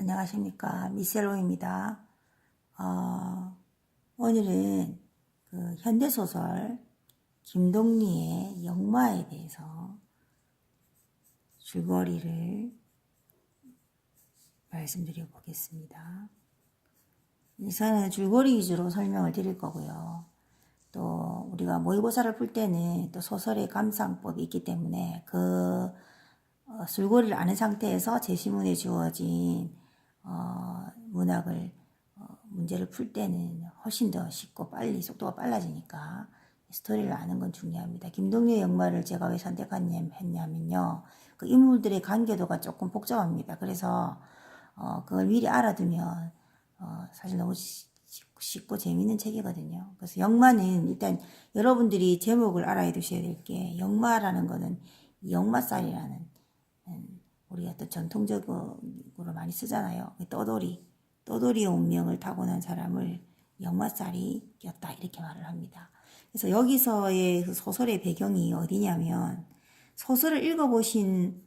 안녕하십니까. 미셀로입니다. 오늘은 그 현대소설 김동리의 역마에 대해서 줄거리를 말씀드려 보겠습니다. 우선은 줄거리 위주로 설명을 드릴 거고요. 또 우리가 모의고사를 풀 때는 또 소설의 감상법이 있기 때문에 그 줄거리를 아는 상태에서 제시문에 주어진 문학을 문제를 풀 때는 훨씬 더 쉽고 빨리 속도가 빨라지니까 스토리를 아는 건 중요합니다. 김동리의 역마를 제가 왜 선택했냐면요. 그 인물들의 관계도가 조금 복잡합니다. 그래서 그걸 미리 알아두면 사실 너무 쉽고 재미있는 책이거든요. 그래서 역마는 일단 여러분들이 제목을 알아야 두셔야 될 게, 역마라는 거는 역마살이라는 우리가 또 전통적으로 많이 쓰잖아요. 떠돌이의 운명을 타고난 사람을 역마살이 꼈다 이렇게 말을 합니다. 그래서 여기서의 그 소설의 배경이 어디냐면, 소설을 읽어보신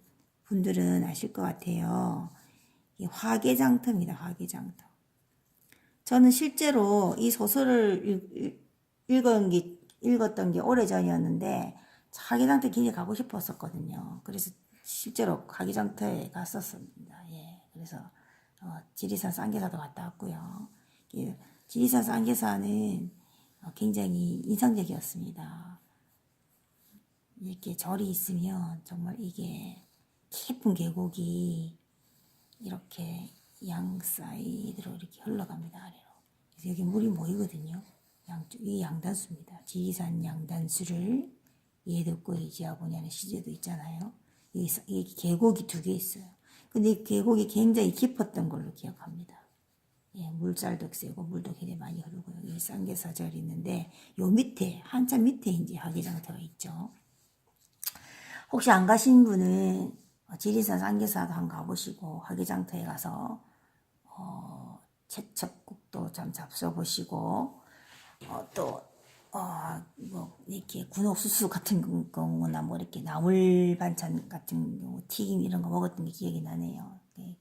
분들은 아실 것 같아요. 화개장터입니다. 화개장터. 저는 실제로 이 소설을 읽었던 게 오래전이었는데 화개장터 굉장히 가고 싶었었거든요. 그래서 실제로 화개장터에 갔었습니다. 예, 그래서 지리산 쌍계사도 갔다 왔고요. 지리산 쌍계사는 굉장히 인상적이었습니다. 이렇게 절이 있으면 정말 이게 깊은 계곡이 이렇게 양 사이드로 이렇게 흘러갑니다. 아래로. 그래서 여기 물이 모이거든요. 이 양단수입니다. 지리산 양단수를 예덕고 의지하고냐는 시제도 있잖아요. 여기 계곡이 두 개 있어요. 근데 이 계곡이 굉장히 깊었던 걸로 기억합니다. 예, 물살도 세고 물도 굉장히 많이 흐르고요. 여기 쌍계사절이 있는데 요 밑에 한참 밑에 이제 화개장터가 있죠. 혹시 안 가신 분은 지리산 쌍계사도 한번 가보시고 화개장터에 가서 채첩국도 좀 잡숴보시고 뭐 이렇게 군옥수수 같은 경우나 뭐 이렇게 나물 반찬 같은 경우 튀김 이런 거 먹었던 게 기억이 나네요. 네.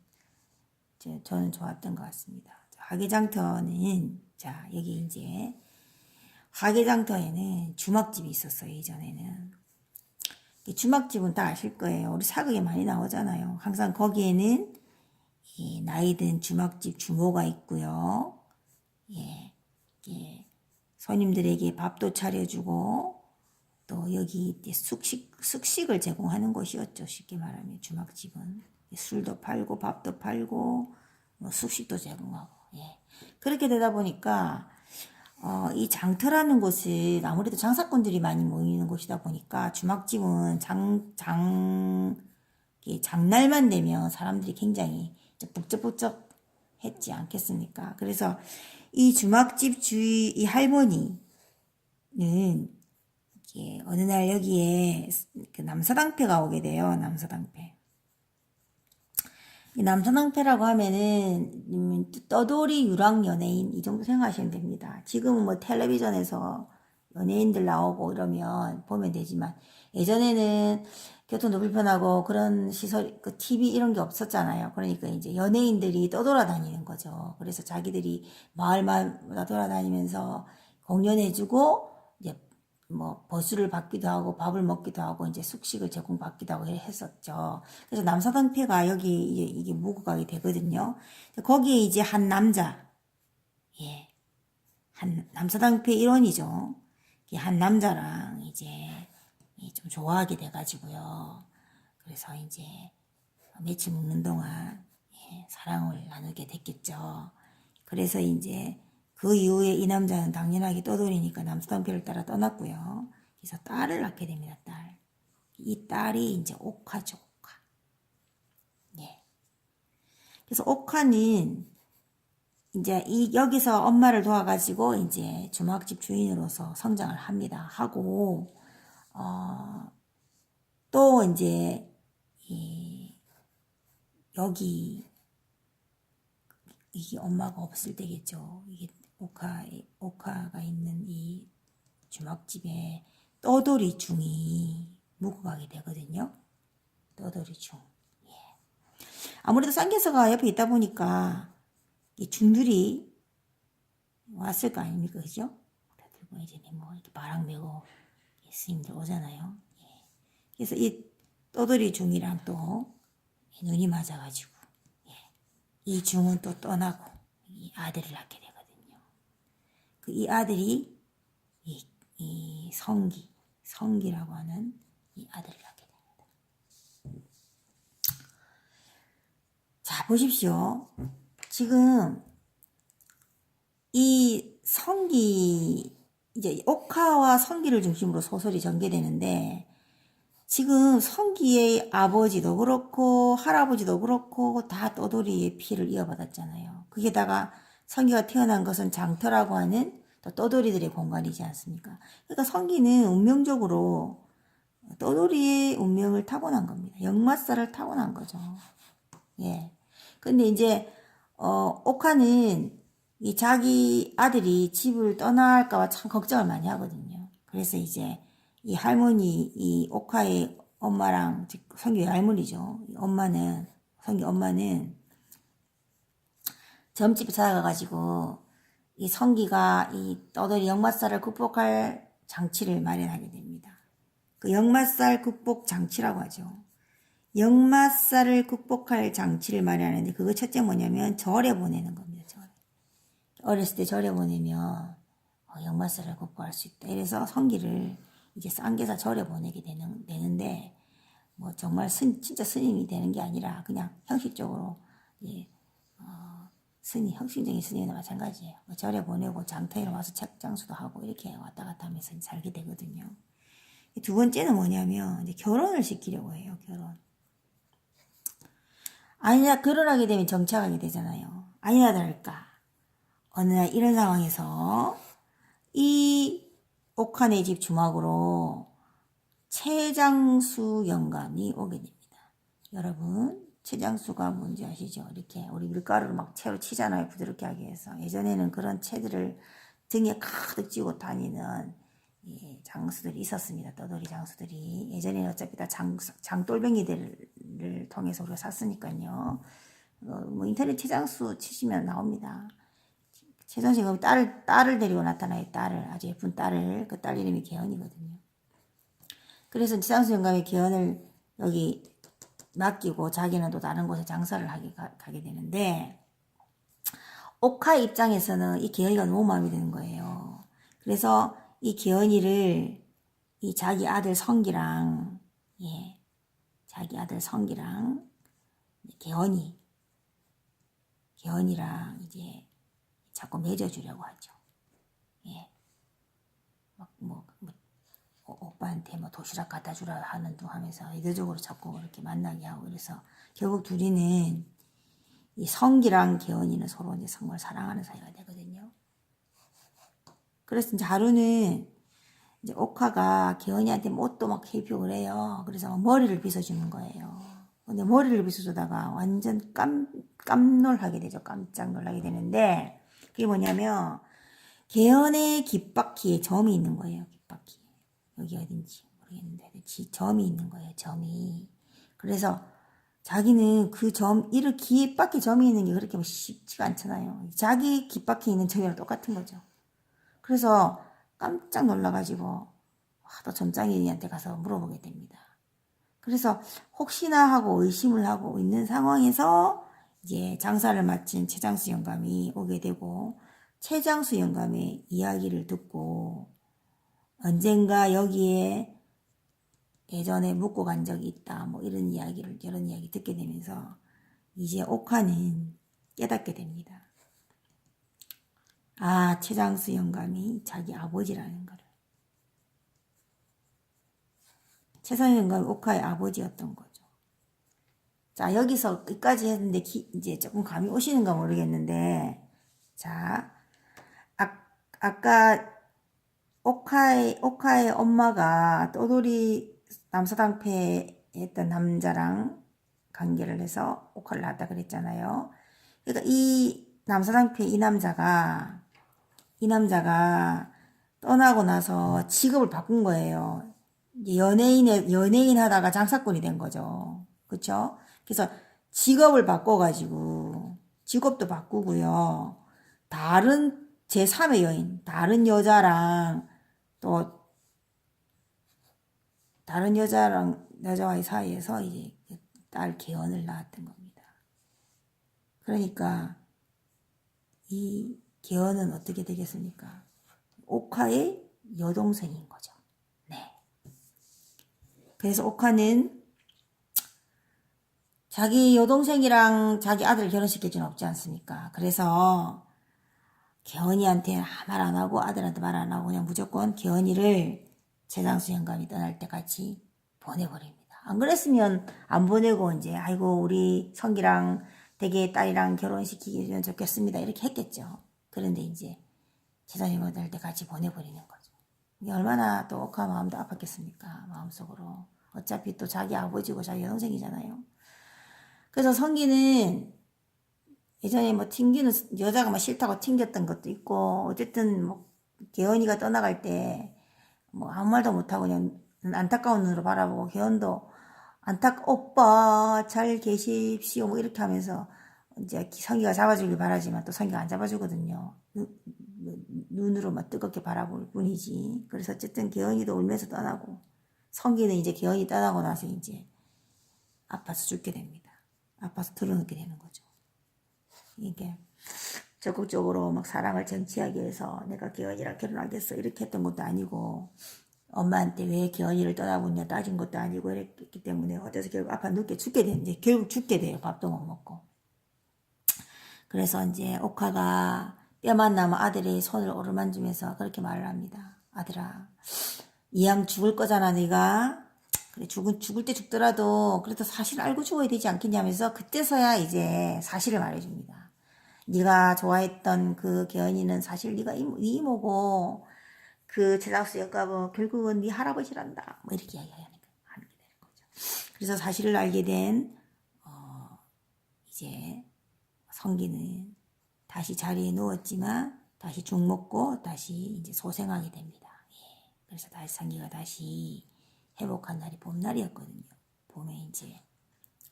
저는 좋았던 것 같습니다. 화개장터는 자 여기 이제 화개장터에는 주막집이 있었어요. 예전에는. 주막집은 다 아실 거예요. 우리 사극에 많이 나오잖아요. 항상 거기에는 나이든 주막집 주모가 있고요. 예, 손님들에게 밥도 차려주고 또 여기 숙식을 제공하는 곳이었죠. 쉽게 말하면 주막집은 술도 팔고 밥도 팔고 뭐 숙식도 제공하고. 예. 그렇게 되다 보니까 이 장터라는 곳은 아무래도 장사꾼들이 많이 모이는 곳이다 보니까 주막집은 장날만 되면 사람들이 굉장히 북적북적 했지 않겠습니까? 그래서 이 주막집 주위 이 할머니는 어느 날 여기에 그 남서당패가 오게 돼요. 남서당패. 이 남서당패라고 하면은 떠돌이 유랑 연예인 이 정도 생각하시면 됩니다. 지금은 뭐 텔레비전에서 연예인들 나오고 이러면 보면 되지만 예전에는 교통도 불편하고 그런 시설, 그 TV 이런 게 없었잖아요. 그러니까 이제 연예인들이 떠돌아다니는 거죠. 그래서 자기들이 마을마다 돌아다니면서 공연해주고 이제 뭐 버스를 받기도 하고 밥을 먹기도 하고 이제 숙식을 제공받기도 하고 했었죠. 그래서 남사당패가 여기 이게 묵어가게 되거든요. 거기에 이제 한 남자, 예, 한 남사당패 일원이죠. 한 남자랑 이제 좀 좋아하게 돼가지고요. 그래서 이제 며칠 묵는 동안 사랑을 나누게 됐겠죠. 그래서 이제 그 이후에 이 남자는 당연하게 떠돌이니까 남수당패를 따라 떠났고요. 그래서 딸을 낳게 됩니다. 딸. 이 딸이 이제 옥화죠. 옥화. 예. 그래서 옥화는 이제 여기서 엄마를 도와가지고 이제 주막집 주인으로서 성장을 합니다. 하고 또 이제 여기 이게 엄마가 없을 때겠죠. 이게 옥화가 있는 이 주막집에 떠돌이 중이 묵어가게 되거든요. 떠돌이 중. 예. 아무래도 쌍계서가 옆에 있다 보니까 이 중들이 왔을 거 아닙니까? 그죠? 들고 이제 뭐 이렇게 바람 메고 스님들 오잖아요. 예. 그래서 이 떠돌이 중이랑 또 눈이 맞아가지고 예. 이 중은 또 떠나고 이 아들을 낳게 되거든요. 그 이 아들이 이 성기라고 하는 이 아들을 낳게 됩니다. 자, 보십시오. 지금 이 성기, 이제 옥화와 성기를 중심으로 소설이 전개되는데, 지금 성기의 아버지도 그렇고 할아버지도 그렇고 다 떠돌이의 피를 이어받았잖아요. 거기에다가 성기가 태어난 것은 장터라고 하는 또 떠돌이들의 공간이지 않습니까? 그러니까 성기는 운명적으로 떠돌이의 운명을 타고난 겁니다. 역마살을 타고난 거죠. 예. 근데 이제 옥화는 이 자기 아들이 집을 떠날까봐 참 걱정을 많이 하거든요. 그래서 이제 이 할머니, 이 옥화의 엄마랑, 즉 성기의 할머니죠. 성기 엄마는 점집에 찾아가가지고 이 성기가 이 떠돌이 역마살을 극복할 장치를 마련하게 됩니다. 그 역마살 극복 장치라고 하죠. 역마살을 극복할 장치를 마련하는데 그거 첫째 뭐냐면 절에 보내는 겁니다. 절에. 어렸을 때 절에 보내면 역마살을 극복할 수 있다. 이래서 성기를 이제 쌍계사 절에 보내게 되는데 뭐 정말 진짜 스님이 되는 게 아니라 그냥 형식적으로 예, 스님, 혁신적인 스님이나 마찬가지예요. 절에 보내고 장터에 와서 책장수도 하고 이렇게 왔다 갔다 하면서 살게 되거든요. 두 번째는 뭐냐면 이제 결혼을 시키려고 해요. 아니나 결혼하게 되면 정착하게 되잖아요. 아니나 다를까 어느 날 이런 상황에서 이 옥한의 집 주막으로 최장수 영감이 오게 됩니다. 여러분 채장수가 뭔지 아시죠? 이렇게 우리 밀가루를 막 채로 치잖아요. 부드럽게 하기 위해서. 예전에는 그런 채들을 등에 가득 쥐고 다니는 장수들이 있었습니다. 떠돌이 장수들이. 예전에는 어차피 다 장돌뱅이들을 통해서 우리가 샀으니까요. 뭐 인터넷 채장수 치시면 나옵니다. 최장수가 딸을 데리고 나타나요. 아주 예쁜 딸을. 그 딸 이름이 개헌이거든요. 그래서 채장수 영감이 개헌을 여기 맡기고 자기는 또 다른 곳에 장사를 가게 되는데 옥화 입장에서는 이 개헌이가 너무 마음에 드는 거예요. 그래서 이 개헌이를 이 자기 아들 성기랑 개헌이랑 이제 자꾸 맺어주려고 하죠. 예. 오빠한테 뭐 도시락 갖다 주라 하는 둥 하면서 의도적으로 자꾸 이렇게 만나게 하고 그래서 결국 둘이는 이 성기랑 개헌이는 서로 이제 정말 사랑하는 사이가 되거든요. 그래서 이제 하루는 이제 옥화가 개헌이한테 옷도 막 입히고 그래요. 그래서 머리를 빗어주는 거예요. 근데 머리를 빗어주다가 완전 깜놀하게 되죠. 깜짝 놀라게 되는데 그게 뭐냐면 개헌의 깃바퀴에 점이 있는 거예요. 깃바퀴. 여기 어딘지 모르겠는데 점이 있는 거예요. 점이. 그래서 자기는 그 깃바퀴 점이 있는 게 그렇게 쉽지가 않잖아요. 자기 깃바퀴에 있는 점이랑 똑같은 거죠. 그래서 깜짝 놀라가지고 또 점장이한테 가서 물어보게 됩니다. 그래서 혹시나 하고 의심을 하고 있는 상황에서 이제 장사를 마친 최장수 영감이 오게 되고 최장수 영감의 이야기를 듣고 언젠가 여기에 예전에 묵고 간 적이 있다. 뭐 이런 이야기 듣게 되면서 이제 옥화는 깨닫게 됩니다. 아, 최장수 영감이 자기 아버지라는 거를. 최장수 영감이 옥화의 아버지였던 거죠. 자, 여기서 끝까지 했는데 이제 조금 감이 오시는가 모르겠는데 자, 아까 옥화의 엄마가 떠돌이 남사당패 했던 남자랑 관계를 해서 옥화를 낳았다 그랬잖아요. 그러니까 이 남사당패 이 남자가 떠나고 나서 직업을 바꾼 거예요. 연예인 하다가 장사꾼이 된 거죠. 그쵸? 그래서 직업을 바꿔가지고 직업도 바꾸고요. 다른 제3의 여인, 다른 여자랑 또 다른 여자와의 사이에서 이제 딸 개헌을 낳았던 겁니다. 그러니까 이 개헌은 어떻게 되겠습니까? 옥화의 여동생인 거죠. 네. 그래서 옥화는 자기 여동생이랑 자기 아들을 결혼시킬 수는 없지 않습니까? 그래서 개헌이한테 말 안 하고 아들한테 말 안 하고 그냥 무조건 개헌이를 최장수 영감이 떠날 때까지 보내버립니다. 안 그랬으면 안 보내고 이제 아이고 우리 성기랑 댁의 딸이랑 결혼시키면 좋겠습니다 이렇게 했겠죠. 그런데 이제 최장수 영감이 떠날 때 같이 보내버리는 거죠. 이게 얼마나 또 옥화 마음도 아팠겠습니까? 마음속으로. 어차피 또 자기 아버지고 자기 여동생이잖아요. 그래서 성기는 예전에 뭐 튕기는 여자가 막 싫다고 튕겼던 것도 있고 어쨌든 뭐 개헌이가 떠나갈 때 뭐 아무 말도 못하고 그냥 안타까운 눈으로 바라보고 개헌도 오빠 잘 계십시오 뭐 이렇게 하면서 이제 성기가 잡아주길 바라지만 또 성기가 안 잡아주거든요. 눈으로 막 뜨겁게 바라볼 뿐이지. 그래서 어쨌든 개헌이도 울면서 떠나고 성기는 이제 개헌이 떠나고 나서 이제 아파서 죽게 됩니다. 아파서 드러누게 되는 거죠. 이게 적극적으로 막 사랑을 쟁취하기 위해서 내가 개헌이랑 결혼하겠어 이렇게 했던 것도 아니고 엄마한테 왜 개헌이를 떠나보냐 따진 것도 아니고 이랬기 때문에 어째서 결국 아파 눕게 죽게 되는데 결국 죽게 돼요. 밥도 못 먹고. 그래서 이제 옥화가 뼈만 남은 아들의 손을 어루만지면서 그렇게 말을 합니다. 아들아 이왕 죽을 거잖아 네가 그래 죽을 때 죽더라도 그래도 사실을 알고 죽어야 되지 않겠냐면서 그때서야 이제 사실을 말해줍니다. 네가 좋아했던 그 개헌이는 사실 네가 네 이모고 그 제작수 영감은 결국은 네 할아버지란다. 뭐 이렇게 이야기하게 되는 거죠. 그래서 사실을 알게 된 이제 성기는 다시 자리에 누웠지만 다시 죽 먹고 다시 이제 소생하게 됩니다. 예. 그래서 다시 성기가 다시 회복한 날이 봄날이었거든요. 봄에 이제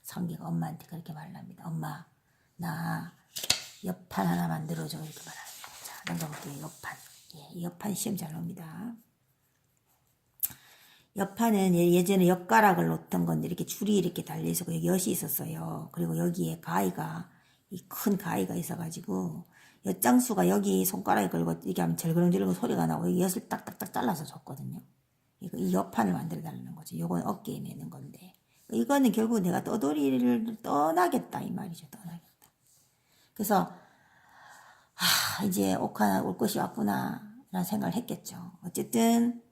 성기가 엄마한테 그렇게 말합니다. 엄마 나 옆판 하나 만들어줘 이렇게 말합니다. 자 넘겨볼게요. 옆판. 예, 이 옆판 시험 잘 나옵니다. 옆판은 예전에 옆가락을 놓던 건데 이렇게 줄이 이렇게 달려있었고 여기 엿이 있었어요. 그리고 여기에 가위가 이 큰 가위가 있어가지고 엿장수가 여기 손가락에 걸고 이렇게 하면 절그렁절그렁 소리가 나고 여기 엿을 딱딱딱 잘라서 줬거든요. 이 옆판을 만들어 달라는 거죠. 요건 어깨에 매는 건데 이거는 결국 내가 떠돌이를 떠나겠다 이 말이죠. 떠나겠다. 그래서 이제 옥화 올 것이 왔구나 라는 생각을 했겠죠. 어쨌든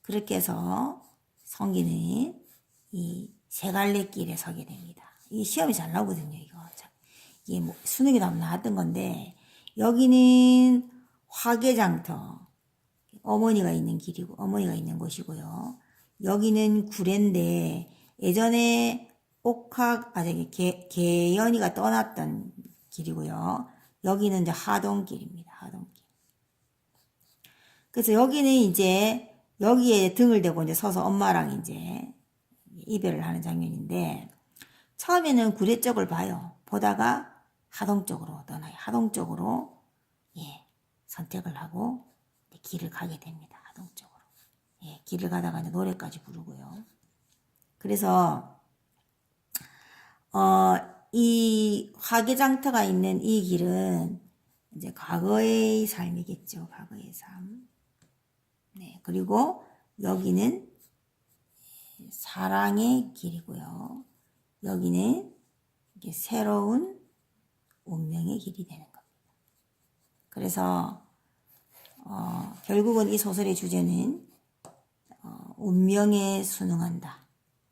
그렇게 해서 성기는 이 세갈래길에 서게 됩니다. 이 시험이 잘 나오거든요. 이게 뭐 수능에도 한번 나왔던 건데 여기는 화개장터 어머니가 있는 길이고 어머니가 있는 곳이고요. 여기는 구례인데 예전에 개연이가 떠났던 길이고요. 여기는 이제 하동길입니다. 하동길. 그래서 여기는 이제 여기에 등을 대고 이제 서서 엄마랑 이제 이별을 하는 장면인데 처음에는 구례 쪽을 봐요. 보다가 하동 쪽으로 떠나요. 하동 쪽으로 예, 선택을 하고 길을 가게 됩니다. 하동 쪽으로. 예, 길을 가다가 이제 노래까지 부르고요. 그래서 이 화개장터가 있는 이 길은 이제 과거의 삶이겠죠. 과거의 삶. 네, 그리고 여기는 사랑의 길이고요. 여기는 이게 새로운 운명의 길이 되는 겁니다. 그래서 결국은 이 소설의 주제는 운명에 순응한다.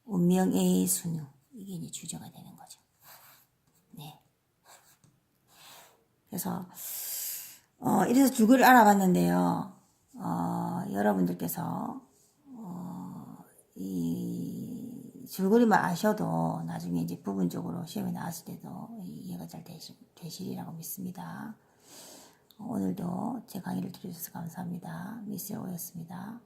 운명의 순응. 이게 이제 주제가 되는 거죠. 네. 그래서 이래서 줄거리를 알아봤는데요. 여러분들께서 이 줄거리만 아셔도 나중에 이제 부분적으로 시험에 나왔을 때도 이해가 잘 되시리라고 믿습니다. 오늘도 제 강의를 들어주셔서 감사합니다. 미스 오였습니다.